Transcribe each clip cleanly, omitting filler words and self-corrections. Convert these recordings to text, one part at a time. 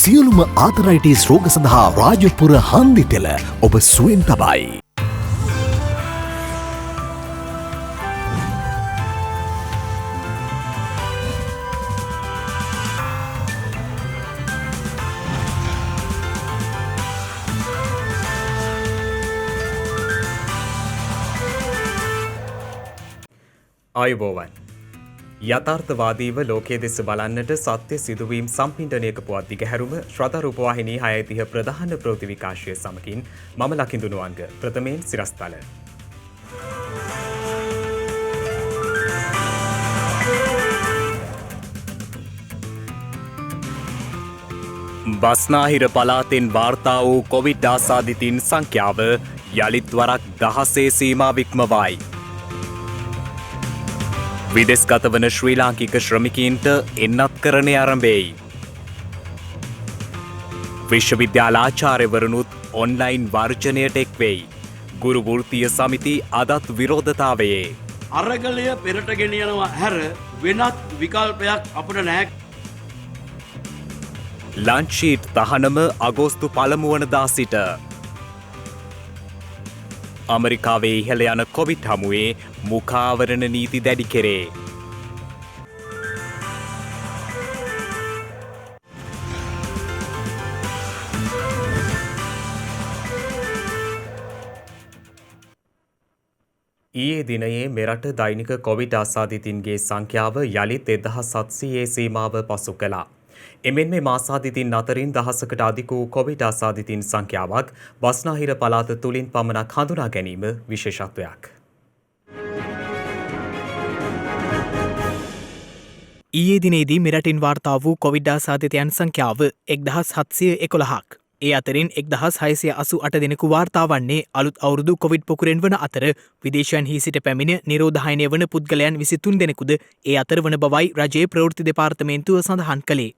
සියලුම ආතරයිටිස් රෝග සඳහා රාජපුර හන්දි තෙල ඔබ සුවෙන් තබයි. ආයුබෝවන්. යථාර්ථවාදීව ලෝකයේ දෙස බලන්නට සත්‍ය සිදුවීම් සම්පින්ඩනයක පුවත් දිගහැරුම ශ්‍රද්ධා රූපවාහිනී 6:30 ප්‍රධාන ප්‍රවෘත්ති විකාශය සමගින් මම ලකිඳු නුවන්ග ප්‍රථමයෙන් සිරස්තල. බස්නාහිර පළාතෙන් වාර්තා වූ කොවිඩ් ආසාදිතින් සංඛ්‍යාව යළිත් වරක් 1000 සීමාව ඉක්මවයි. විදෙස්ගත වන ශ්‍රී ලාංකික ශ්‍රමිකීන්ට එන්නත් කරණය ආරම්භෙයි. විශ්වවිද්‍යාල ආචාර්යවරුනුත් ඔන්ලයින් වර්ජනයට එක්වෙයි. ගුරු වෘත්තීය සමිති අදත් විරෝධතාවයේ. අරගලය පෙරට ගෙනියනවා හැර වෙනත් විකල්පයක් අපට නැහැ. ලන්චීට් තහනම අගෝස්තු 1 වනදා සිට. අමරිකාවේ ඉහළ යන කොවිඩ් හමුවේ මුඛාවරණ නීති දැඩි කෙරේ. ඊයේ දිනයේ මෙරට දෛනික කොවිඩ් ආසාදිතින්ගේ සංඛ්‍යාව යළිත් 1700 සීමාව පසු කළා. එමෙන් මේ ආසාදිතින් අතරින් දහසකට අධික වූ කොවිඩ් ආසාදිතින් සංඛ්‍යාවක් බස්නාහිර පළාත තුළින් පමණක් හඳුනා ගැනීම විශේෂත්වයක්. ඊයේ දිනේදී මෙරටින් වාර්තා වූ කොවිඩ් ආසාදිතයන් සංඛ්‍යාව 1711ක්. ඒ අතරින් 1688 දෙනෙකු වාර්තා වන්නේ අලුත් අවුරුදු කොවිඩ් පොකුරෙන් වන අතර විදේශයන්හි සිට පැමිණ නිරෝධායනය වන පුද්ගලයන් 23 දෙනෙකුද ඒ අතර වන බවයි රජයේ ප්‍රවෘත්ති දෙපාර්තමේන්තුව සඳහන් කළේ.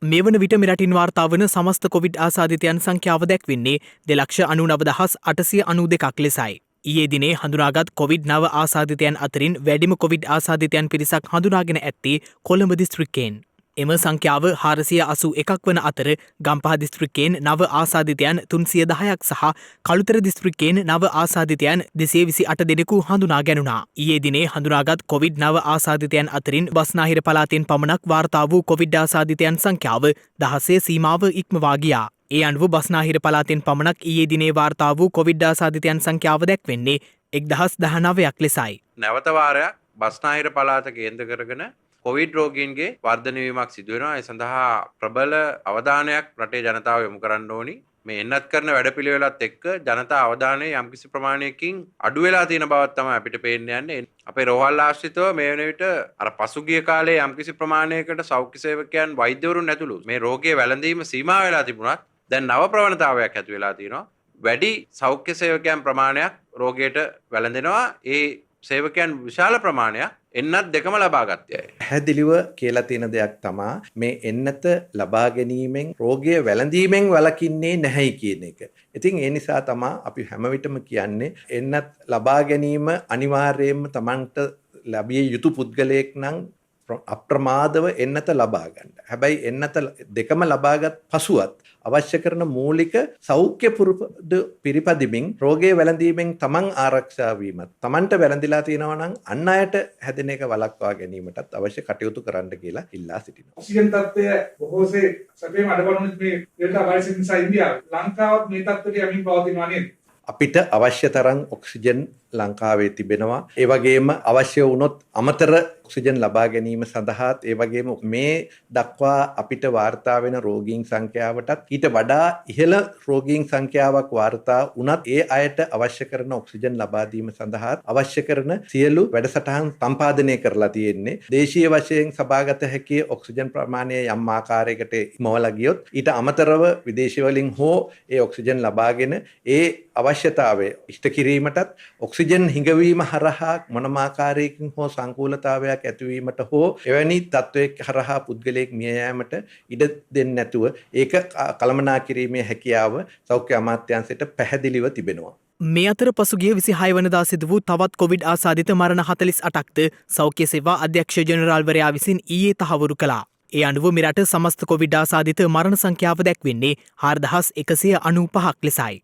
මේ වන විට මෙරටින් වාර්තා වන සමස්ත කොවිඩ් ආසාදිතයන් සංඛ්‍යාව දැක්වෙන්නේ 2,99,892ක් ලෙසයි. ඊයේ දිනේ හඳුනාගත් කොවිඩ් 9 ආසාදිතයන් අතරින් වැඩිම කොවිඩ් ආසාදිතයන් පිරිසක් හඳුනාගෙන ඇත්තේ කොළඹ දිස්ත්‍රික්කයෙන්. එම සංඛ්‍යාව 481ක් වන අතර ගම්පහ දිස්ත්‍රික්කයෙන් නව ආසාදිතයන් 310ක් සහ කළුතර දිස්ත්‍රික්කයෙන් නව ආසාදිතයන් 228 දෙනෙකු හඳුනා ගැනුණා. ඊයේ දිනේ හඳුනාගත් කොවිඩ් 9 ආසාදිතයන් අතරින් බස්නාහිර පළාතෙන් පමණක් වාර්තා වූ කොවිඩ් ආසාදිතයන් සංඛ්‍යාව 16 සීමාව ඉක්මවා ගියා. ඒ අනුව බස්නාහිර පළාතෙන් පමණක් ඊයේ දිනේ වාර්තා වූ කොවිඩ් ආසාදිතයන් සංඛ්‍යාව දැක්වෙන්නේ 1019ක් ලෙසයි. නැවත වාරයක් බස්නාහිර පළාත කේන්ද්‍ර කරගෙන කොවිඩ් රෝගීන්ගේ වර්ධනය වීමක් සිදු වෙනවා. ඒ සඳහා ප්‍රබල අවධානයක් රටේ ජනතාව යොමු කරන්න ඕනි. මේ එන්නත් කරන වැඩපිළිවෙලත් එක්ක ජනතා අවධානය යම්කිසි ප්‍රමාණයකින් අඩු වෙලා තියෙන බවක් තමයි අපිට පේන්න යන්නේ. අපේ රෝහල් ආශ්‍රිතව මේ වෙන විට අර පසුගිය කාලේ යම්කිසි ප්‍රමාණයකට සෞඛ්‍ය සේවකයන් වෛද්‍යවරුන් ඇතුළු මේ රෝගයේ වැළඳීම සීමා වෙලා තිබුණත් දැන් නව ප්‍රවණතාවයක් ඇති වෙලා තියෙනවා. වැඩි සෞඛ්‍ය සේවකයන් ප්‍රමාණයක් රෝගයට වැළඳෙනවා. ඒ සේවකයන් විශාල ප්‍රමාණයක් එන්නත් දෙකම ලබා ගත්තේ. පැහැදිලිව කියලා තියෙන දෙයක් තමා මේ එන්නත ලබා ගැනීමෙන් රෝගය වැළඳීමෙන් වළකින්නේ නැහැයි කියන එක. ඉතින් ඒ නිසා තමා අපි හැම විටම කියන්නේ එන්නත් ලබා ගැනීම අනිවාර්යයෙන්ම Tamanට ලැබිය යුතු පුද්ගලයෙක් නම් අප්‍රමාදව එන්නත ලබා ගන්න. හැබැයි එන්නත දෙකම ලබාගත් පසුවත් අවශ්‍ය කරන මූලික සෞඛ්‍ය පුරුදු පිරිපදිමින් රෝගයේ වැළඳීමෙන් තමන් ආරක්ෂා වීමත් තමන්ට වැළඳිලා තියෙනවා නම් අන් අයට හැදෙන එක වළක්වා ගැනීමටත් අවශ්‍ය කටයුතු කරන්න කියලා ඉල්ලා සිටිනවා. ඔක්සිජන් තත්ත්වය බොහෝසේ සැපේම අඩබඩුනේ මේ ඩෙල්ටා වෛරස් නිසා ඉන්දියාව ලංකාවත් මේ තත්ත්වයට යමින් පවතිනවා නේද? අපිට අවශ්‍ය තරම් ඔක්සිජන් ලංකාවේ තිබෙනවා. ඒ වගේම අවශ්‍ය වුණොත් අමතර ඔක්සිජන් ලබා ගැනීම සඳහාත් ඒ වගේම මේ දක්වා අපිට වාර්තා වෙන රෝගීන් සංඛ්‍යාවටත් ඊට වඩා ඉහළ රෝගීන් සංඛ්‍යාවක් වාර්තා වුණත් ඒ අයට අවශ්‍ය කරන ඔක්සිජන් ලබා දීම සඳහා අවශ්‍ය කරන සියලු වැඩසටහන් සම්පාදනය කරලා තියෙන්නේ. දේශීය වශයෙන් සබාගත හැකි ඔක්සිජන් ප්‍රමාණය යම් ආකාරයකට ඉක්මවලා ගියොත් ඊට අමතරව විදේශ වලින් හෝ ඒ ඔක්සිජන් ලබාගෙන ඒ අවශ්‍යතාවය ඉෂ්ට කිරීමටත් ඔක්සිජන් හිඟවීම හරහා මොනම ආකාරයකින් හෝ සංකූලතාවයක් ඇතිවීමට හෝ එවැනි තත්වයක හරහා පුද්ගලයෙක් මිය යාමට ඉඩ දෙන්නේ නැතුව ඒක කළමනාකිරීමේ හැකියාව සෞඛ්‍ය අමාත්‍යාංශයට පැහැදිලිව තිබෙනවා. මේ අතර පසුගිය 26 වනදා සිදු වූ තවත් කොවිඩ් ආසාදිත මරණ 48ක්ද සෞඛ්‍ය සේවා අධ්‍යක්ෂ ජෙනරාල්වරයා විසින් ඊයේ තහවුරු කළා. ඒ අනුව මෙරට සමස්ත කොවිඩ් ආසාදිත මරණ සංඛ්‍යාව දැක්වෙන්නේ 4195ක් ලෙසයි.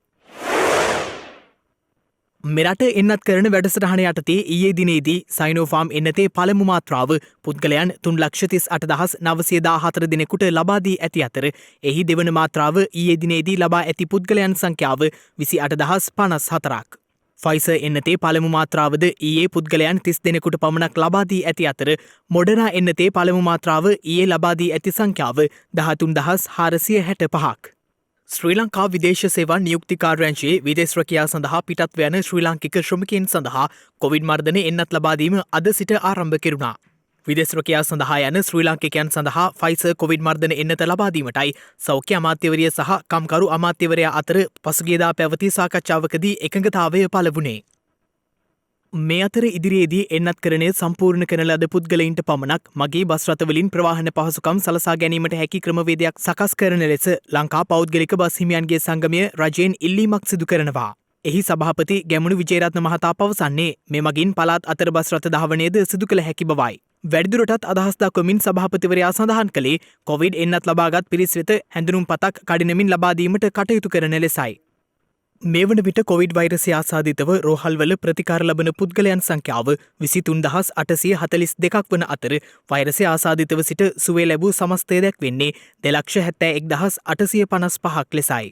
මෙරට එන්නත් කරන වැඩසටහන යටතේ ඊයේ දිනේදී සයිනෝෆාම් එන්නතේ පළමු මාත්‍රාව පුද්ගලයන් 3,38,914 දෙනෙකුට ලබා දී ඇති අතර එහි දෙවන මාත්‍රාව ඊයේ දිනේදී ලබා ඇති පුද්ගලයන් සංඛ්‍යාව 28,054ක්. ෆයිසර් එන්නතේ පළමු මාත්‍රාවද ඊයේ පුද්ගලයන් 30 දෙනෙකුට පමණක් ලබා දී ඇති අතර මොඩර්නා එන්නතේ පළමු මාත්‍රාව ඊයේ ලබා දී ඇති සංඛ්‍යාව 13,465ක්. ශ්‍රී ලංකා විදේශ සේවා නියුක්ති කාර්යාංශයේ විදේශ රැකියාව සඳහා පිටත්ව යන ශ්‍රී ලාංකික ශ්‍රමිකයන් සඳහා කොවිඩ් මර්ධන එන්නත් ලබා දීම අද සිට ආරම්භ කෙරුණා. විදේශ රැකියාව සඳහා යන ශ්‍රී ලාංකිකයන් සඳහා ෆයිසර් කොවිඩ් මර්ධන එන්නත ලබා දීමටයි සෞඛ්‍ය අමාත්‍යවරිය සහ කම්කරු අමාත්‍යවරයා අතර පසුගියදා පැවති සාකච්ඡාවකදී එකඟතාවය පළ වුණේ. මේ අතර ඉදිරියේදී එන්නත් කරණය සම්පූර්ණ කරන ලද පුද්ගලයින්ට පමණක් මගේ බස් රථවලින් ප්‍රවාහන පහසුකම් සලසා ගැනීමට හැකි ක්‍රමවේදයක් සකස් කරන ලෙස ලංකා පෞද්ගලික බස් හිමියන්ගේ සංගමය රජයෙන් ඉල්ලීමක් සිදු කරනවා. එහි සභාපති ගැමුණු විජේරත්න මහතා පවසන්නේ මේ මගින් පළාත් අතර බස් රථ ධාවනයද සිදු කළ හැකි බවයි. වැඩිදුරටත් අදහස් දක්වමින් සභාපතිවරයා සඳහන් කළේ කොවිඩ් එන්නත් ලබාගත් පිරිස් වෙත හැඳුනුම්පතක් කඩිනමින් ලබා දීමට කටයුතු කරන ලෙසයි. මේ වන විට කොවිඩ් වෛරසය ආසාදිතව රෝහල්වල ප්‍රතිකාර ලබන පුද්ගලයන් සංඛ්‍යාව 23,842ක් වන අතර වෛරසය ආසාදිතව සිට සුවය ලැබූ සමස්තය දැක්වෙන්නේ 2,71,855ක් ලෙසයි.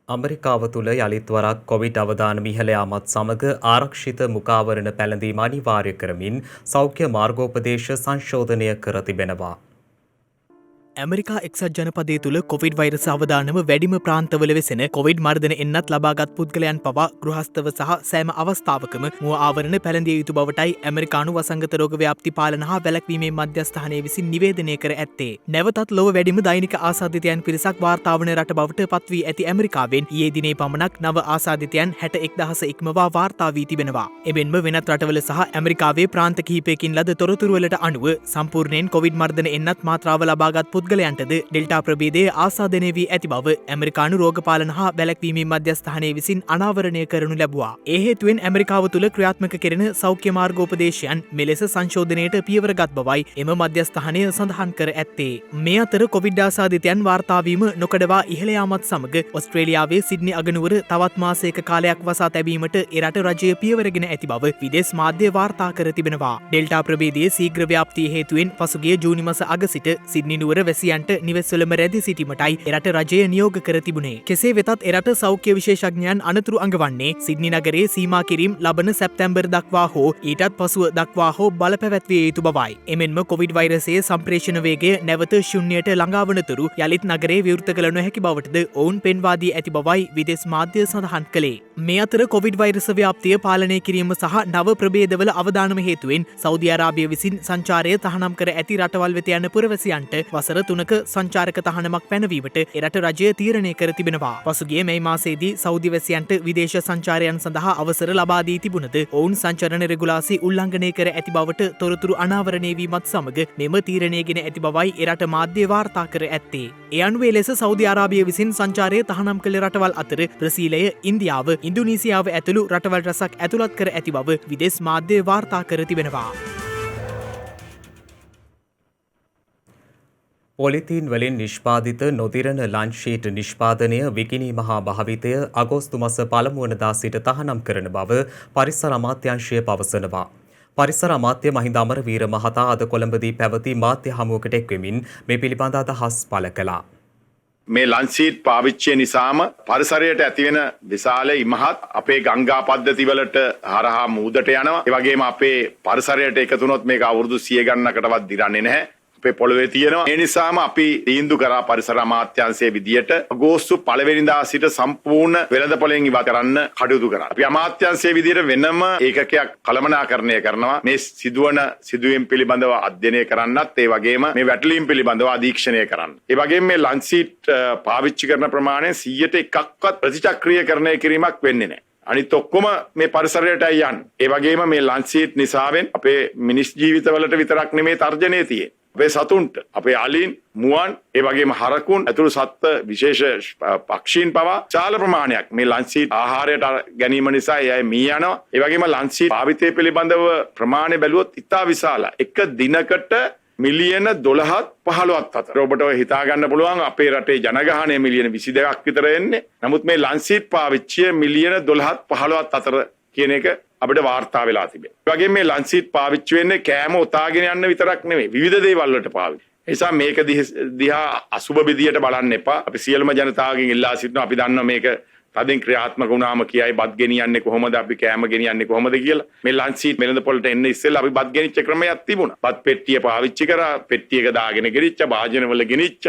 ඇමරිකාව තුළ යළිත් වරක් කොවිඩ් අවදානම ඉහළ යාමත් සමග ආරක්ෂිත මුඛාවරණ පැළඳීම අනිවාර්ය කරමින් සෞඛ්‍ය මාර්ගෝපදේශ සංශෝධනය කර තිබෙනවා. ඇමරිකා එක්සත් ජනපදය තුළ කොවිඩ් වෛරස අවදානම වැඩිම ප්‍රාන්තවල වෙසෙන කොවිඩ් මර්ධන එන්නත් ලබාගත් පුද්ගලයන් පවා ගෘහස්ථව සහ සෑම අවස්ථාවකම මුව ආවරණ පැළඳිය යුතු බවටයි ඇමරිකානු වසංගත රෝග ව්‍යාප්ති පාලන හා වැළැක්වීමේ මධ්‍යස්ථානය විසින් නිවේදනය කර ඇත්තේ. නැවතත් ලොව වැඩිම දෛනික ආසාදිතයන් පිරිසක් වාර්තා වන රට බවට පත්වී ඇති ඇමරිකාවෙන් ඊයේ දිනේ පමණක් නව ආසාදිතයන් 61,000 ඉක්මවා වාර්තා වී තිබෙනවා. එමෙන්ම වෙනත් රටවල සහ ඇමරිකාවේ ප්‍රාන්ත කිහිපයකින් ලද තොරතුරුවලට අනුව සම්පූර්ණයෙන් කොවිඩ් මර්ධන එන්නත් මාත්‍රාව ලබාගත් පුද්ගලයන්ටද ඩෙල්ටා ප්‍රභේදයේ ආසාදනය වී ඇති බව ඇමරිකානු රෝගපාලන හා වැළැක්වීමේ මධ්‍යස්ථානය විසින් අනාවරණය කරනු ලැබුවා. ඒ හේතුවෙන් ඇමරිකාව තුළ ක්‍රියාත්මක කෙරෙන සෞඛ්‍ය මාර්ගෝපදේශයන් මෙලෙස සංශෝධනයට පියවරගත් බවයි එම මධ්‍යස්ථානය සඳහන් කර ඇත්තේ. මේ අතර කොවිඩ් ආසාදිතයන් වාර්තාවීම නොකඩවා ඉහළ යාමත් සමග ඔස්ට්‍රේලියාවේ සිඩ්නි අගනුවර තවත් මාසයක කාලයක් වසා තැබීමට එරට රජය පියවරගෙන ඇති බව විදේශ මාධ්‍ය වාර්තා කර තිබෙනවා. ඩෙල්ටා ප්‍රභේදයේ ශීඝ්‍ර ව්‍යාප්තිය හේතුවෙන් පසුගිය ජූනි මාස අග සිට සිඩ්නි නුවර වැසියන්ට නිවෙස්වලම රැඳී සිටීමටයි එරට රජය නියෝග කර තිබුණේ. කෙසේ වෙතත් එරට සෞඛ්‍ය විශේෂඥයන් අනතුරු අඟවන්නේ සිඩ්නි නගරයේ සීමා කිරීම් ලබන සැප්තැම්බර් දක්වා හෝ ඊටත් පසුව දක්වා හෝ බලපැවැත්විය යුතු බවයි. එමෙන්ම කොවිඩ් වෛරසයේ සම්ප්‍රේෂණ වේගය නැවත ශුන්‍යයට ළඟාවනතුරු යළිත් නගරයේ විවෘත කළ නොහැකි බවටද ඔවුන් පෙන්වා දී ඇති බවයි විදේශ මාධ්‍ය සඳහන් කළේ. මේ අතර කොවිඩ් වෛරස ව්‍යාප්තිය පාලනය කිරීම සහ නව ප්‍රභේදවල අවදානම හේතුවෙන් සෞදි අරාබිය විසින් සංචාරය තහනම් කර ඇති රටවල් වෙත යන පුරවැසියන්ට වසර 3ක සංචාරක තහනමක් පැනවීමට එරට රජය තීරණය කර තිබෙනවා. පසුගිය මේ මාසයේදී සෞදි වැසියන්ට විදේශ සංචාරයන් සඳහා අවසර ලබා දී තිබුණද ඔවුන් සංචරණ රෙගුලාසි උල්ලංඝනය කර ඇති බවට තොරතුරු අනාවරණය වීමත් සමග මෙම තීරණය ගෙන ඇති බවයි එරට මාධ්‍ය වාර්තා කර ඇත්තේ. ඒ අනුව ලෙස සෞදි අරාබිය විසින් සංචාරය තහනම් කළ රටවල් අතර බ්‍රසීලය, ඉන්දියාව, ඉන්දුනීසියාව ඇතුළු රටවල් රැසක් ඇතුළත් කර ඇති බව විදේශ මාධ්‍ය වාර්තා කර තිබෙනවා. පොලිතීන් වලින් නිෂ්පාදිත නොදිරණ ලන්ෂීට් නිෂ්පාදනය විකිණීම හා භාවිතය අගෝස්තු මාස පළමු වනදා සිට තහනම් කරන බව පරිසර අමාත්‍යාංශය පවසනවා. පරිසර අමාත්‍ය මහින්ද අමරවීර මහතා අද කොළඹදී පැවති මාධ්‍ය හමුවකට එක්වෙමින් මේ පිළිබඳ අදහස් පළ කළා. මේ ලන්ෂීට් පාවිච්චිය නිසාම පරිසරයට ඇතිවෙන විශාල ඉමහත් අපේ ගංගා පද්ධතිවලට හරහා මූදට යනවා. ඒ වගේම අපේ පරිසරයට එකතු වුණොත් මේක අවුරුදු 100 ගණනකටවත් දිරන්නේ නැහැ. අපේ පොළවේ තියෙනවා. ඒ නිසාම අපි තීන්දුව කරා පරිසර අමාත්‍යාංශයේ විදියට අගෝස්තු 1 වෙනිදා සිට සම්පූර්ණ වෙළඳපොළෙන් ඉවත් කරන්න කටයුතු කරා. අපි අමාත්‍යාංශයේ විදියට වෙනම ඒකකයක් කළමනාකරණය කරනවා. මේ සිදුවන සිදුවීම් පිළිබඳව අධ්‍යයනය කරන්නත් ඒ වගේම මේ වැටලීම් පිළිබඳව අධීක්ෂණය කරන්න. ඒ වගේම මේ ලන්ෂීට් පාවිච්චි කරන ප්‍රමාණය 100%ක්වත් ප්‍රතිචක්‍රීයකරණය කිරීමක් වෙන්නේ නැහැ. අනිත් ඔක්කොම මේ පරිසරයටයි යන්නේ. ඒ වගේම මේ ලන්ෂීට් නිසාවෙන් අපේ මිනිස් ජීවිතවලට විතරක් නෙමේ තර්ජනය තියෙන්නේ. අපේ සතුන්ට අපේ අලින් මුවන් ඒ වගේම හරකුන් ඇතුළු සත්ත්ව විශේෂ පක්ෂීන් පවා විශාල ප්‍රමාණයක් මේ ලන්සීට් ආහාරයට ගැනීම නිසා එය මී යනවා. ඒ වගේම ලන්සීට් භාවිතය පිළිබඳව ප්‍රමාණය බැලුවොත් ඉතා විශාලයි. එක දිනකට මිලියන 12-15ක් අතර. ඔබට හිතා ගන්න පුළුවන් අපේ රටේ ජනගහනය මිලියන 22ක් විතර එන්නේ. නමුත් මේ ලන්සීට් පාවිච්චිය මිලියන 12-15ක් අතර කියන එක අපිට වාර්තා වෙලා තිබෙනවා. ඒ වගේම මේ ලන්සීට් පාවිච්චි වෙන්නේ කෑම උතාගෙන යන්න විතරක් නෙමෙයි. විවිධ දේවල් වලට පාවිච්චි. ඒ නිසා මේක දිහා අසුබ විදියට බලන්න එපා. අපි සියලුම ජනතාවගෙන් ඉල්ලා සිටිනවා. අපි දන්නවා මේක තදින් ක්‍රියාත්මක වුණාම කියයි බත් ගෙනියන්නේ කොහොමද, අපි කෑම ගෙනියන්නේ කොහොමද කියලා. මේ ලන්සීට් මෙලඳ පොළට එන්න ඉස්සෙල්ලා අපි බත් ගෙනිච්ච ක්‍රමයක් තිබුණා. බත් පෙට්ටිය පාවිච්චි කරා, පෙට්ටියක දාගෙන ගෙනිච්ච, භාජනවල ගෙනිච්ච,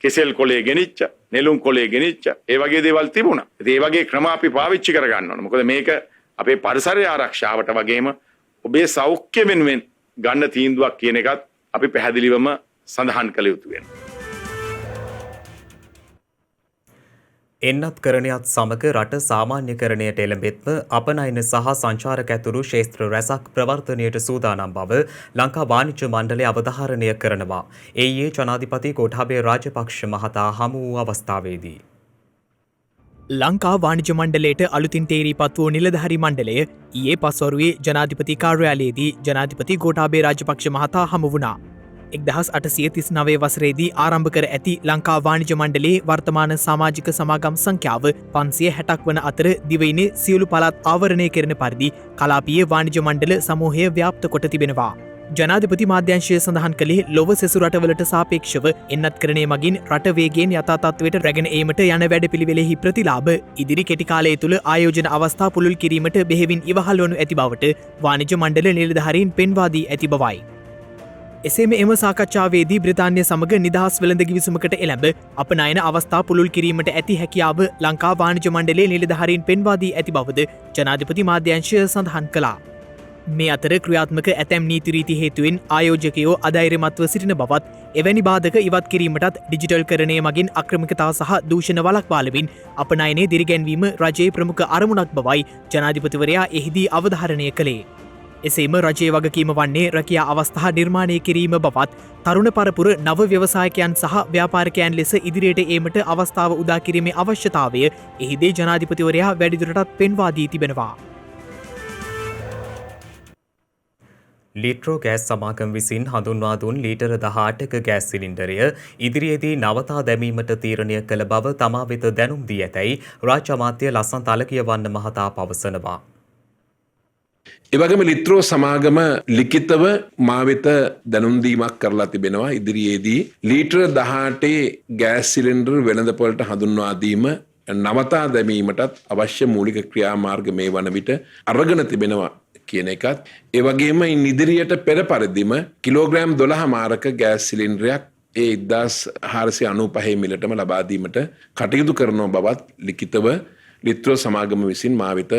කෙසෙල් කොලේ ගෙනිච්ච, නෙළුම් කොලේ ගෙනිච්ච, ඒ වගේ දේවල් තිබුණා. ඉතින් ඒ වගේ ක්‍රම අපි පාවිච්චි කර ගන්න ඕන. මොකද මේක අපේ පරිසරය ආරක්ෂාවට වගේම ඔබේ සෞඛ්‍ය වෙනුවෙන් ගන්න තීන්දුවක් කියන එකත් අපි පැහැදිලිවම සඳහන් කළ යුතු වෙනවා. එන්නත් කරණයත් සමග රට සාමාන්‍යකරණයට එළඹෙත්ම අපනයන සහ සංචාරක ඇතුළු ක්ෂේත්‍ර රැසක් ප්‍රවර්තනයට සූදානම් බව ලංකා වාණිජ්‍ය මණ්ඩලය අවධාරණය කරනවා. ඊයේ ජනාධිපති ගෝඨාභය රාජපක්ෂ මහතා හමු වූ අවස්ථාවේදී ලංකා වාණිජ මණ්ඩලයට අලුතින් තේරීපත් වූ නිලධහරි මණ්ඩලය ඊයේ පස්වරුවේ ජනාධිපති කාර්යාලයේදී ජනාධිපති ගෝඨාභය රාජපක්ෂ මහතා හමු වුණා. 1839 වසරේදී ආරම්භ කර ඇති ලංකා වාණිජ මණ්ඩලයේ වර්තමාන සමාජික සමාගම් සංඛ්‍යාව 560ක් වන අතර දිවයිනේ සියලු පළාත් ආවරණය කරන පරිදි කලාපීය වාණිජ මණ්ඩල සමූහය ව්‍යාප්ත කොට තිබෙනවා. ජනාධිපති මාධ්‍යංශය සඳහන් කළේ ලොව සෙසු රටවලට සාපේක්ෂව එන්නත්කරණය මගින් රට වේගයෙන් යථා තත්ත්වයට රැගෙන ඒමට යන වැඩපිළිවෙලෙහි ප්‍රතිලාභ ඉදිරි කෙටි කාලය තුළ ආයෝජන අවස්ථා පුළුල් කිරීමට බෙහෙවින් ඉවහල් වනු ඇති බවට වාණිජ මණ්ඩල නිලධාරීන් පෙන්වා දී ඇති බවයි. එසේම එම සාකච්ඡාවේදී බ්‍රිතාන්‍ය සමග නිදහස් වෙළඳ කිවිසුමකට එළඹ අපනයන අවස්ථා පුළුල් කිරීමට ඇති හැකියාව ලංකා වාණිජ මණ්ඩලයේ නිලධාරීන් පෙන්වා දී ඇති බවද ජනාධිපති මාධ්‍යංශය සඳහන් කළා. මේ අතර ක්‍රියාත්මක ඇතැම් නීති රීති හේතුවෙන් ආයෝජකයෝ අධෛර්යමත්ව සිටින බවත් එවැනි බාධක ඉවත් කිරීමටත් ඩිජිටල් කරණය මගින් අක්‍රමිකතා සහ දූෂණ වළක්වාලමින් අපනයනේ දිරිගැන්වීම රජයේ ප්‍රමුඛ අරමුණක් බවයි ජනාධිපතිවරයා එහිදී අවධාරණය කළේ. එසේම රජයේ වගකීම වන්නේ රැකියා අවස්ථා නිර්මාණය කිරීම බවත් තරුණ පරපුර නව ව්‍යවසායකයන් සහ ව්‍යාපාරිකයන් ලෙස ඉදිරියට ඒමට අවස්ථාව උදා කිරීමේ අවශ්‍යතාවය එහිදී ජනාධිපතිවරයා වැඩිදුරටත් පෙන්වා දී තිබෙනවා. ලිට්‍රෝ ගෑස් සමාගම් විසින් හඳුන්වා දුන් ලීටර 18ක ගෑස් සිලින්ඩරය ඉදිරියේදී නවතා දැමීමට තීරණය කළ බව තමා වෙත දැනුම් දී ඇතැයි රාජ්‍ය අමාත්‍ය ලස්සන් තලකියවන්න මහතා පවසනවා. එවගේම ලිත්‍රෝ සමාගම ලිඛිතව මා වෙත දැනුම් දීමක් කරලා තිබෙනවා. ඉදිරියේදී ලීටර 18 ගෑස් සිලින්ඩර් වෙළඳපොළට හඳුන්වා දීම නවතා දැමීමටත් අවශ්‍ය මූලික ක්‍රියාමාර්ග මේ වන විට අරගෙන තිබෙනවා කියන එකත් ඒ වගේම ඉන් ඉදිරියට පෙර පරිදිම කිලෝග්‍රෑම් 12 මාරක ගෑස් සිලින්ඩරයක් ඒ 1495 මිලටම ලබා දීමට කටයුතු කරන බවත් ලිඛිතව ලිත්‍රෝ සමාගම විසින් මා වෙත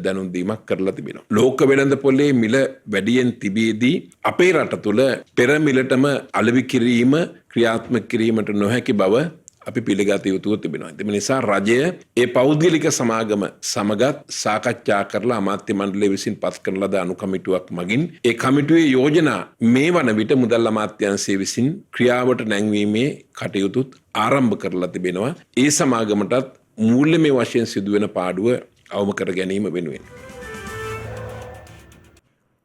දැනුම් දීමක් කරලා තිබෙනවා. ලෝක වෙළඳපොලේ මිල වැඩියෙන් තිබියදී අපේ රට තුළ පෙර මිලටම අලෙවි කිරීම ක්‍රියාත්මක කිරීමට නොහැකි බව අපි පිළිගත යුතුව තිබෙනවා. ඒ නිසා රජය ඒ පෞද්ගලික සමාගම සමගත් සාකච්ඡා කරලා අමාත්‍ය මණ්ඩලය විසින් පත් කරන ලද අනු කමිටුවක් මගින් ඒ කමිටුවේ යෝජනා මේ වන විට මුදල් අමාත්‍යාංශය විසින් ක්‍රියාවට නැංවීමේ කටයුතුත් ආරම්භ කරලා තිබෙනවා. ඒ සමාගමටත් මූල්‍යමය වශයෙන් සිදුවෙන පාඩුව අවම කර ගැනීම වෙනුවෙන්.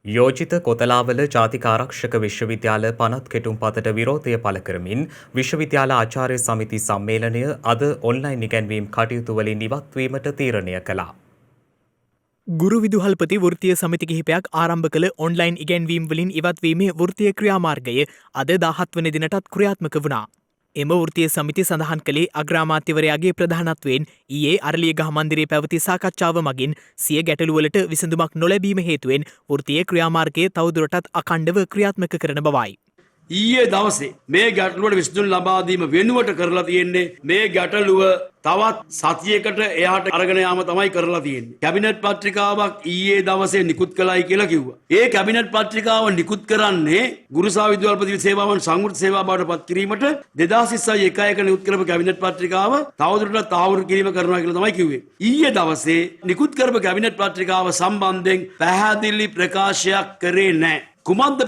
යෝජිත කොතලාවල ජාතික ආරක්ෂක විශ්වවිද්‍යාල පනත් කෙටුම්පතට විරෝධය පළ කරමින් විශ්වවිද්‍යාල ආචාර්ය සමිති සම්මේලනය අද ඔන්ලයින් ඉගැන්වීම් කටයුතු වලින් ඉවත්වීමට තීරණය කළා. ගුරු විදුහල්පති වෘත්තීය සමිති කිහිපයක් ආරම්භ කළ ඔන්ලයින් ඉගැන්වීම් වලින් ඉවත්වීමේ වෘත්තීය ක්‍රියාමාර්ගය අද 17 වන දිනටත් ක්‍රියාත්මක වුණා. එම වෘත්තීය සමිති සඳහන් කළේ අග්‍රාමාත්‍යවරයාගේ ප්‍රධානත්වයෙන් ඊයේ අරලියගහ මන්දිරයේ පැවති සාකච්ඡාව මගින් සිය ගැටලුවලට විසඳුමක් නොලැබීම හේතුවෙන් වෘත්තීය ක්‍රියාමාර්ගය තවදුරටත් අඛණ්ඩව ක්‍රියාත්මක කරන බවයි. ඊයේ දවසේ මේ ගැටලුවට විසඳුම් ලබා දීම වෙනුවට කරලා තියෙන්නේ මේ ගැටලුව තවත් සතියකට එහාට අරගෙන යාම තමයි කරලා තියෙන්නේ. කැබිනට් පත්‍රිකාවක් ඊයේ දවසේ නිකුත් කළයි කියලා කිව්වා. ඒ කැබිනට් පත්‍රිකාව නිකුත් කරන්නේ ගුරු සහ විද්‍යාපති සේවාවන් සංවෘත සේවා බවට පත් කිරීමට 2021 එක නිකුත් කරපු කැබිනට් පත්‍රිකාව තවදුරටත් තාවුරු කිරීම කරනවා කියලා තමයි කිව්වේ. ඊයේ දවසේ නිකුත් කරපු කැබිනට් පත්‍රිකාව සම්බන්ධයෙන් පැහැදිලි ප්‍රකාශයක් කරේ නැහැ. කුමක්ද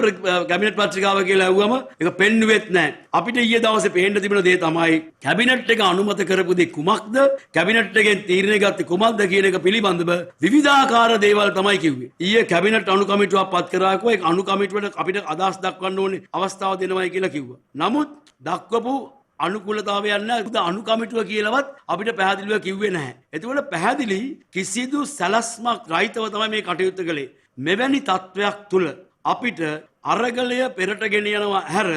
කැබිනට් පත්‍රිකාව කියලා ඇහුවම ඒක පෙන්නුවෙත් නැහැ. අපිට ඊයේ දවසේ පේන්න තිබුණ දේ තමයි කැබිනට් එක අනුමත කරපු දේ කුමක්ද? කැබිනට් එකෙන් තීරණය ගත්තේ කුමක්ද කියන එක පිළිබඳව විවිධාකාර දේවල් තමයි කිව්වේ. ඊයේ කැබිනට් අනු කමිටුවක් පත් කරාකෝ ඒක අනු කමිටුවට අපිට අදහස් දක්වන්න ඕනේ අවස්ථාව දෙනවයි කියලා කිව්වා. නමුත් දක්වපු අනුකූලතාවයක් නැහැ. අනු කමිටුව කියලාවත් අපිට පැහැදිලිව කිව්වේ නැහැ. එතකොට පැහැදිලි කිසිදු සැලැස්මක් රහිතව තමයි මේ කටයුත්ත කළේ. මෙවැනි තත්වයක් තුල අපිට අරගලය පෙරට ගෙන යනවා හැර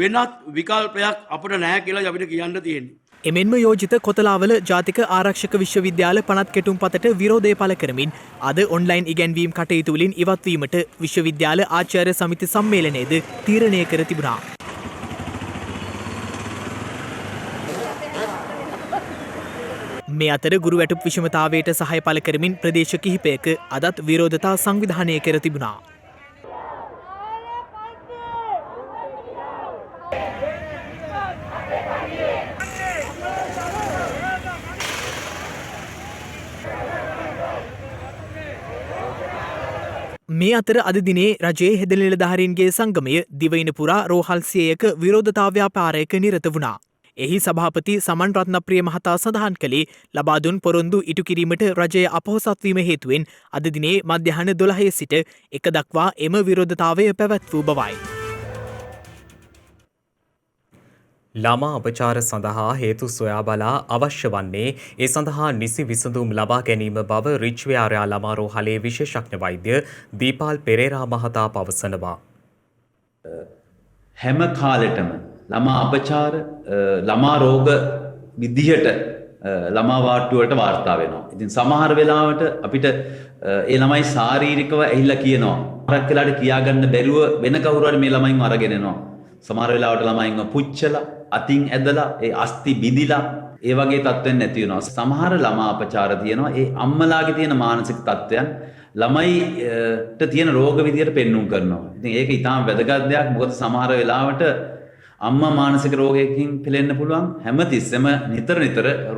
වෙනත් විකල්පයක් අපිට නැහැ කියලා අපිට කියන්න තියෙන්නේ. එමෙන්ම යෝජිත කොතලාවල ජාතික ආරක්ෂක විශ්වවිද්‍යාල පනත් කෙටුම් පතට විරෝධය පළ කරමින් අද ඔන්ලයින් ඉගැන්වීම් කටයුතු වලින් ඉවත්වීමට විශ්වවිද්‍යාල ආචාර්ය සමිති සම්මේලනයේද තීරණය කර තිබුණා. මේ අතර ගුරු වැටුප් විෂමතාවයට සහාය පළ කරමින් ප්‍රදේශ කිහිපයක අදත් විරෝධතා සංවිධානය කර තිබුණා. මේ අතර අද දිනේ රජයේ හෙද නිලධාරීන්ගේ සංගමය දිවයින පුරා රෝහල් 100ක විරෝධතා ව්‍යාපාරයක නිරත වුණා. එහි සභාපති සමන් රත්නප්‍රිය මහතා සඳහන් කළේ ලබා දුන් පොරොන්දු ඉටු කිරීමට රජය අපොහොසත් වීම හේතුවෙන් අද දිනේ මධ්‍යහන 12 සිට 1 දක්වා එම විරෝධතාවය පැවැත් වූ බවයි. ළමා අපචාර සඳහා හේතු සොයා බලා අවශ්‍ය වන්නේ ඒ සඳහා නිසි විසඳුම් ලබා ගැනීම බව රිච්වියාරයා ළමා රෝහලේ විශේෂඥ වෛද්‍ය දීපාල් පෙරේරා මහතා පවසනවා. හැම කාලෙටම ළමා අපචාර ළමා රෝග විදිහට ළමා වාට්ටුවලට වාර්තා වෙනවා. ඉතින් සමහර වෙලාවට අපිට ඒ ළමයි ශාරීරිකව ඇහිලා කියනවා. හරක් වෙලාවට කියාගන්න බැරුව වෙන කවුරු හරි මේ ළමයින්ව අරගෙන එනවා. සමහර වෙලාවට ළමයින්ව පුච්චලා අතින් ඇදලා ඒ අස්ති බිඳිලා ඒ වගේ තත්ත්වෙන් නැති වෙනවා. සමහර ළමා අපචාර තියෙනවා. ඒ අම්මලාගේ තියෙන මානසික තත්ත්වයන් ළමයිට තියෙන රෝග විදියට පෙන්눔 කරනවා. ඉතින් ඒක ඊටාම වැදගත් දෙයක්. මොකද සමහර වෙලාවට අම්මා මානසික රෝගයකින් පෙළෙන්න පුළුවන්. හැමතිස්සෙම නිතර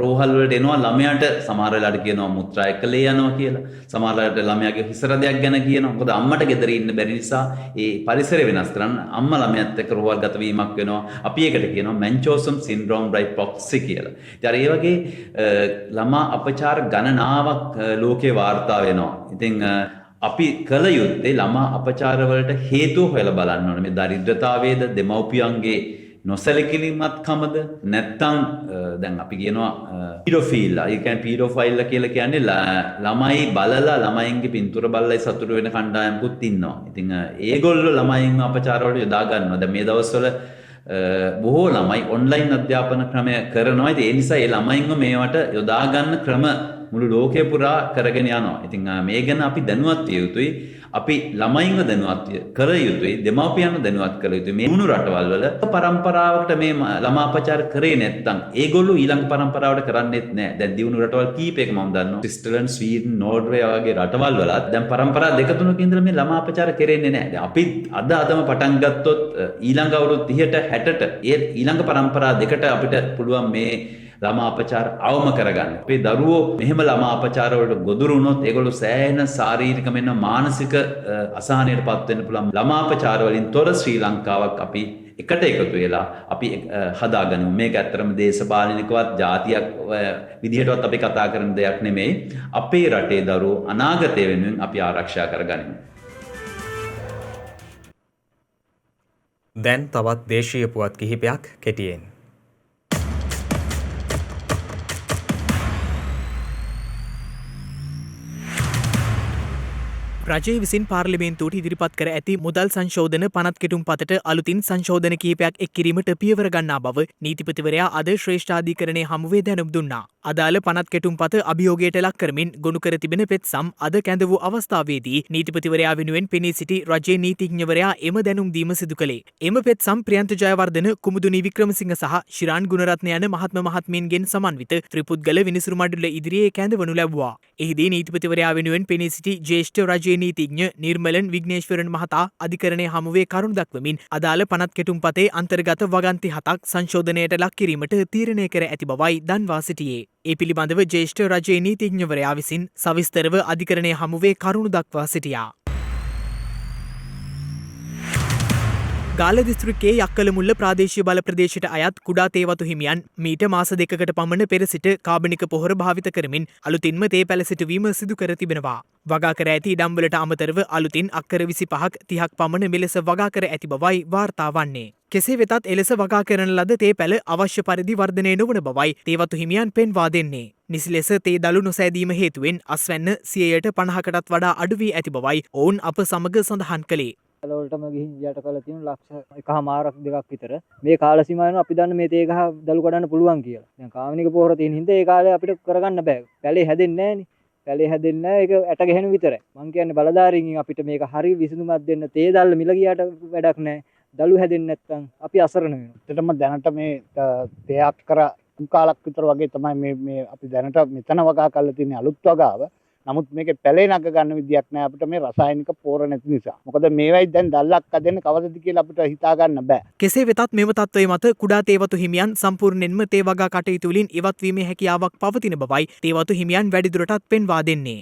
රෝහල් වලට එනවා ළමයාට සමහර වෙලාවට කියනවා මුත්‍රා එක්කලේ යනවා කියලා. සමහර වෙලාවට ළමයාගේ හිසරදයක් ගැන කියනවා. මොකද අම්මට ගෙදර ඉන්න බැරි නිසා ඒ පරිසරය වෙනස් කරන්න අම්මා ළමයාත් එක්ක රෝහල් ගත වීමක් වෙනවා. අපි ඒකට කියනවා මැන්චෝසම් සින්ඩ්‍රෝම් බ්‍රයිට්පොක්සි කියලා. ඉතින් ඒ වගේ ළමා අපචාර ගණනාවක් ලෝකේ වාර්තා වෙනවා. ඉතින් අපි කළ යුත්තේ ළමා අපචාරවලට හේතුව හොයලා බලන්න ඕනේ. මේ දරිද්‍රතාවයේද දෙමව්පියන්ගේ නොසැලකිලිමත්කමද නැත්නම් දැන් අපි කියනවා පීඩෝෆීල්ලා. ඒ කියන්නේ පීඩෝෆයිල්ලා කියලා කියන්නේ ළමයි බලලා ළමයින්ගේ පින්තූර බලලා සතුටු වෙන කණ්ඩායමකුත් ඉන්නවා. ඉතින් ඒගොල්ලෝ ළමයින්ව අපචාරවලට යොදා ගන්නවා. දැන් මේ දවස්වල බොහෝ ළමයි ඔන්ලයින් අධ්‍යාපන ක්‍රමය කරනවා. ඉතින් ඒ නිසා ඒ ළමයින්ව මේවට යොදා ගන්න ක්‍රම මුළු ලෝකේ පුරා කරගෙන යනවා. ඉතින් මේ ගැන අපි දැනුවත් විය යුතුයි. අපි ළමයින්ව දැනුවත් කර යුතුයි. දෙමාපියන්ව දැනුවත් කර යුතුයි. මේ මුණු රටවල් වල පරම්පරාවකට මේ ළමා අපචාර කරේ නැත්නම් ඒගොල්ලෝ ඊළඟ පරම්පරාවට කරන්නේත් නැහැ. දැන් දියුණු රටවල් කීපයක මම දන්නවා. ස්විට්සර්ලන්ඩ්, ස්වීඩන්, නෝර්වේ වගේ රටවල් වලත් දැන් පරම්පරා දෙක තුනක ඉඳලා මේ ළමා අපචාර කරන්නේ නැහැ. දැන් අපි අදම පටන් ගත්තොත් ඊළඟ අවුරුදු 30ට 60ට ඒ ඊළඟ පරම්පරා දෙකට අපිට පුළුවන් මේ ළමා අපචාර අවම කරගන්න. අපේ දරුවෝ මෙහෙම ළමා අපචාර වලට ගොදුරු වුණොත් ඒගොල්ලෝ සෑහෙන ශාරීරික මෙන්න මානසික අසහනයටපත් වෙන්න පුළුවන්. ළමා අපචාර වලින් තොර ශ්‍රී ලංකාවක් අපි එකට එකතු වෙලා අපි හදාගනිමු. මේක ඇත්තටම දේශපාලනිකවත් ජාතියක් විදිහටවත් අපි කතා කරන දෙයක් නෙමෙයි. අපේ රටේ දරුවෝ අනාගතය වෙනුවෙන් අපි ආරක්ෂා කරගනිමු. දැන් තවත් දේශීය පුවත් කිහිපයක් කෙටියෙන්. රජය විසින් පාර්ලිමේන්තුවට ඉදිරිපත් කර ඇති මුදල් සංශෝධන පනත් කෙටුම් පතට අලුතින් සංශෝධන කිහිපයක් එක් කිරීමට පියවර ගන්නා බව නීතිපතිවරයා අද ශ්‍රේෂ්ඨාධිකරණයේ හමුවේ දැනුම් දුන්නා. අදාළ පනත් කෙටුම් පත අභියෝගයට ලක් කරමින් ගොනු කර තිබෙන පෙත්සම් අද කැඳ වූ අවස්ථාවේදී නීතිපතිවරයා වෙනුවෙන් පෙනී සිටි රජයේ නීතිඥවරයා එම දැනුම් දීම සිදු කළේ. එම පෙත්සම් ප්‍රියන්ත ජයවර්ධන, කුමුදුනි වික්‍රමසිංහ සහ ශිරාන් ගුණරත්න යන මහත්ම මහත්මීන්ගෙන් සමන්විත ත්‍රිපුද්ගල විනිසුරු මණ්ඩල ඉදිරියේ කැඳවනු ලැබුවා. එහිදී නීතිපතිවරයා වෙනුවෙන් පෙනී සිටි ජ්‍යෙෂ්ඨ රජයේ නීතිඥ නිර්මලන් විග්නේශ්වරන් මහතා අධිකරණයේ හමුවේ කරුණු දක්වමින් අදාළ පනත් කෙටුම් පතේ අන්තර්ගත වගන්ති 7ක් සංශෝධනයට ලක් කිරීමට තීරණය කර ඇති බවයි දන්වා සිටියේ. ඒ පිළිබඳව ජ්‍යෙෂ්ඨ රජයේ නීතිඥවරයා විසින් සවිස්තරව අධිකරණයේ හමුවේ කරුණු දක්වා සිටියා. ගාල්ල දිස්ත්‍රික්කයේ යක්කලමුල්ල ප්‍රාදේශීය බල ප්‍රදේශයට අයත් කුඩා තේවතු හිමියන් මීට මාස දෙකකට පමණ පෙර සිට කාබනික පොහොර භාවිත කරමින් අලුතින්ම තේ පැල සිටුවීම සිදු කර තිබෙනවා. වගා කර ඇති ඉඩම්වලට අමතරව අලුතින් අක්කර 25ක් 30ක් පමණ මෙලෙස වගා කර ඇති බවයි වාර්තා වන්නේ. කෙසේ වෙතත් එලෙස වගා කරන ලද තේ පැල අවශ්‍ය පරිදි වර්ධනය නොවන බවයි තේවතු හිමියන් පෙන්වා දෙන්නේ. නිසි ලෙස තේ දළු නොසෑදීම හේතුවෙන් අස්වැන්න 100%කටත් වඩා අඩු වී ඇති බවයි ඔවුන් අප සමග සඳහන් කළේ. වලටම ගිහින් යට කළ තියෙන ලක්ෂ 1.5 දෙකක් විතර මේ කාල සීමාවෙන් අපි දන්න මේ තේ ගහ දළු කඩන්න පුළුවන් කියලා. දැන් කාමනික පොහොර තියෙන හින්දා ඒ කාලේ අපිට කරගන්න බෑ. පැලේ හැදෙන්නේ නැහනේ. පැලේ හැදෙන්නේ නැහැ. ඒක ඇට ගැහෙන විතරයි. මං කියන්නේ බලධාරීන් අපිට මේක හරි විසඳුමක් දෙන්න තේ දැල්ල මිල ගියාට වැඩක් නැහැ. දළු හැදෙන්නේ නැත්නම් අපි අසරණ වෙනවා. ඇත්තටම දැනට මේ තේ අක්කර කාලක් විතර වගේ තමයි මේ අපි දැනට මෙතන වගා කරලා තියෙන අලුත් වගාව. නමුත් මේකේ පැලේ නග ගන්න විදියක් නෑ අපිට මේ රසායනික පෝර නැති නිසා. මොකද මේවයි දැන් දැල්ලක් හදන්න කවදද කියලා අපිට හිතා ගන්න බෑ. කෙසේ වෙතත් මෙම තත්ත්වය මත කුඩා තේවතු හිමියන් සම්පූර්ණයෙන්ම තේ වගා කටයුතු වලින් ඉවත් වීමේ හැකියාවක් පවතින බවයි තේවතු හිමියන් වැඩිදුරටත් පෙන්වා දෙන්නේ.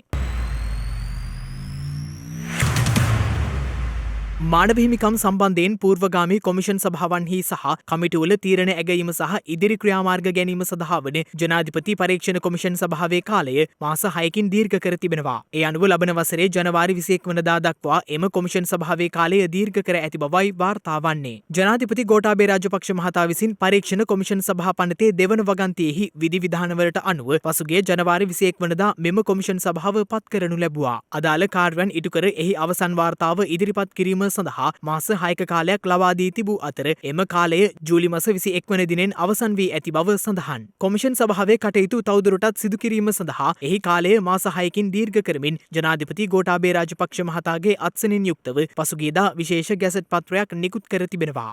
මානව හිමිකම් සම්බන්ධයෙන් පූර්වගාමී කොමිෂන් සභාවන්හි සහ කමිටුවල තීරණ ඇගීම සහ ඉදිරි ක්‍රියාමාර්ග ගැනීම සඳහා වන ජනාධිපති පරීක්ෂණ කොමිෂන් සභාවේ කාලය මාස 6කින් දීර්ඝ කර තිබෙනවා. ඒ අනුව ලබන වසරේ ජනවාරි 21 වනදා දක්වා එම කොමිෂන් සභාවේ කාලය දීර්ඝ කර ඇති බවයි වාර්තා වන්නේ. ජනාධිපති ගෝඨාභය රාජපක්ෂ මහතා විසින් පරීක්ෂණ කොමිෂන් සභා පනතේ දෙවන වගන්තියෙහි විධිවිධානවලට අනුව පසුගිය ජනවාරි 21 වනදා මෙම කොමිෂන් සභාව පත් කරනු ලැබුවා. අදාළ කාර්යයන් ඉටු කර එහි අවසන් වාර්තාව ඉදිරිපත් කිරීම සඳහා මාස 6ක කාලයක් ලබා දී තිබූ අතර එම කාලය ජූලි මාස 21 වන දිනෙන් අවසන් වී ඇති බව සඳහන්. කොමිෂන් සභාවේ කටයුතු තවදුරටත් සිදු කිරීම සඳහා එහි කාලය මාස 6කින් දීර්ඝ කරමින් ජනාධිපති ගෝඨාභය රාජපක්ෂ මහතාගේ අත්සනින් යුක්තව පසුගියදා විශේෂ ගැසට් පත්‍රයක් නිකුත් කර තිබෙනවා.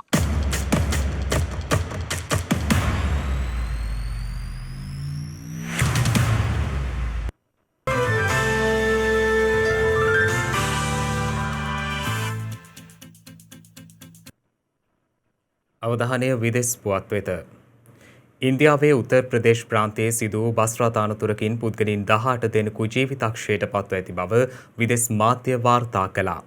අවධානය විදෙස් පුවත් වෙත. ඉන්දියාවේ උත්තර ප්‍රදේශ ප්‍රාන්තයේ සිදු වූ බස් රථ අනතුරකින් පුද්ගලයන් 18 දෙනෙකු ජීවිතක්ෂයට පත්ව ඇති බව විදෙස් මාධ්‍ය වාර්තා කළා.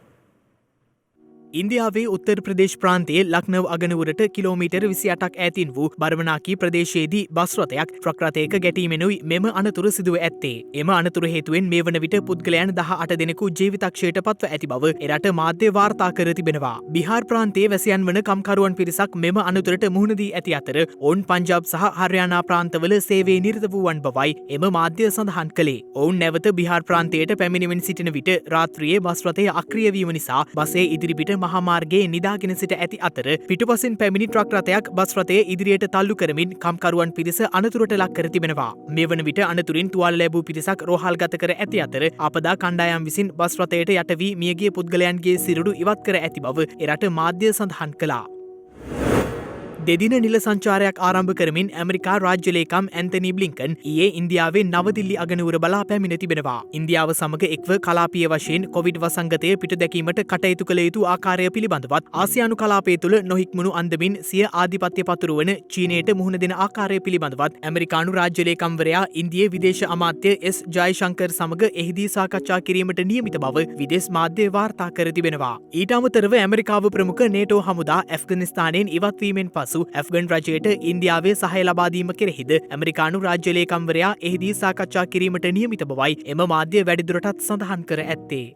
ඉන්දියාවේ උත්තර ප්‍රදේශ ප්‍රාන්තයේ ලක්නව් අගනුවරට කිලෝමීටර් 28ක් ඈතින් වූ බර්මනාකී ප්‍රදේශයේදී බස් රථයක් ට්‍රක් රථයක ගැටීමෙනුයි මෙම අනතුර සිදුව ඇත්තේ. එම අනතුර හේතුවෙන් මේ වන විට පුද්ගලයන් 18 දෙනෙකු ජීවිතක්ෂයට පත්ව ඇති බව එරට මාධ්‍ය වාර්තා කර තිබෙනවා. බිහාර් ප්‍රාන්තයේ වැසියන් වන කම්කරුවන් පිරිසක් මෙම අනතුරට මුහුණ දී ඇති අතර ඔවුන් පංජාබ් සහ හරියානා ප්‍රාන්තවල සේවයේ නිරත වූවන් බවයි එම මාධ්‍ය සඳහන් කළේ. ඔවුන් නැවත බිහාර් ප්‍රාන්තයට පැමිණෙමින් සිටින විට රාත්‍රියේ බස් රථය අක්‍රිය වීම නිසා බසයේ ඉදිරිපිට මහා මාර්ගයේ නිදාගෙන සිට ඇති අතර පිටුපසින් පැමිණි ට්‍රක් රථයක් බස් රථය ඉදිරියට තල්ලු කරමින් කම්කරුවන් පිරිස අනතුරට ලක් කර තිබෙනවා. මේ වන විට අනතුරින් තුවාල ලැබූ පිරිසක් රෝහල්ගත කර ඇති අතර ආපදා කණ්ඩායම් විසින් බස් රථයට යට වී මියගිය පුද්ගලයන්ගේ සිරුරු ඉවත් කර ඇති බව එරට මාධ්‍ය සඳහන් කළා. දෙදින නිල සංචාරයක් ආරම්භ කරමින් ඇමරිකා රාජ්‍ය ලේකම් ඇන්තනි බ්ලින්කන් ඊයේ ඉන්දියාවේ නවදිල්ලි අගනුවර බලා පැමිණ තිබෙනවා. ඉන්දියාව සමග එක්ව කලාපීය වශයෙන් කොවිඩ් වසංගතය පිට දැකීමට කටයුතු කළ යුතු ආකාරය පිළිබඳවත් ආසියානු කලාපය තුළ නොහික්මුණු අන්දමින් සිය ආධිපත්‍ය පතුරවන චීනයට මුහුණ දෙන ආකාරය පිළිබඳවත් ඇමරිකානු රාජ්‍ය ලේකම්වරයා ඉන්දිය විදේශ අමාත්‍ය එස් ජයශංකර් සමග එහිදී සාකච්ඡා කිරීමට නියමිත බව විදේශ මාධ්‍ය වාර්තා කර තිබෙනවා. ඊට අමතරව ඇමරිකාව ප්‍රමුඛ නේටෝ හමුදා ඇෆ්ගනිස්තානයෙන් ඉවත්වීමෙන් පසු ඇෆ්ගන් රජයට ඉන්දියාවේ සහය ලබාදීම කෙරෙහිද ඇමරිකානු රාජ්‍ය ලේකම්වරයා එහිදී සාකච්ඡා කිරීමට නියමිත බවයි එම මාධ්‍ය වැඩිදුරටත් සඳහන් කර ඇත්තේ.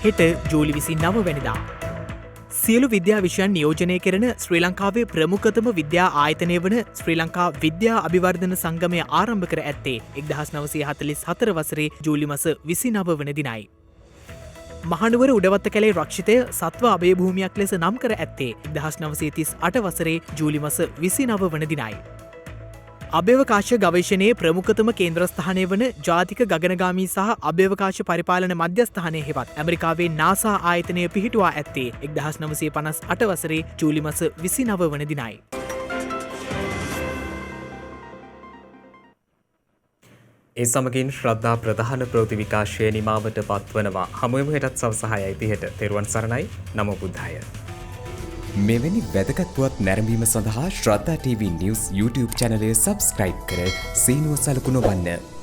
හෙට ජූලි 29 වැනිදා. සියලු විද්‍යා විෂයන් නියෝජනය කරන ශ්‍රී ලංකාවේ ප්‍රමුඛතම විද්‍යා ආයතනය වන ශ්‍රී ලංකා විද්‍යා අභිවර්ධන සංගමය ආරම්භ කර ඇත්තේ 1944 වසරේ ජූලි මාස 29 වන දිනයි. මහනුවර උඩවත්ත කැලේ රක්ෂිතය සත්ව අභය භූමියක් ලෙස නම් කර ඇත්තේ 1938 වසරේ ජූලි මාස 29 වන දිනයි. අභ්‍යවකාශ ගවේෂණයේ ප්‍රමුඛතම කේන්ද්‍රස්ථානය වන ජාතික ගගනගාමී සහ අභ්‍යවකාශ පරිපාලන මධ්‍යස්ථානය හෙවත් ඇමරිකාවේ නාසා ආයතනය පිහිටුවා ඇත්තේ 1958 වසරේ ජූලි මාස 29 වන දිනයි. ඒ සමගින් ශ්‍රද්ධා ප්‍රධාන ප්‍රවෘත්ති විකාශය නිමාවට පත්වනවා. හමුවෙමු හෙටත් සවස 6:30ට. තෙරුවන් සරණයි. නමෝ බුද්ධාය. මෙවැනි වැදගත් පුවත් නැරඹීම සඳහා ශ්‍රද්ධා TV News YouTube channel එක subscribe කර සීනුව සලකුණ වන්න.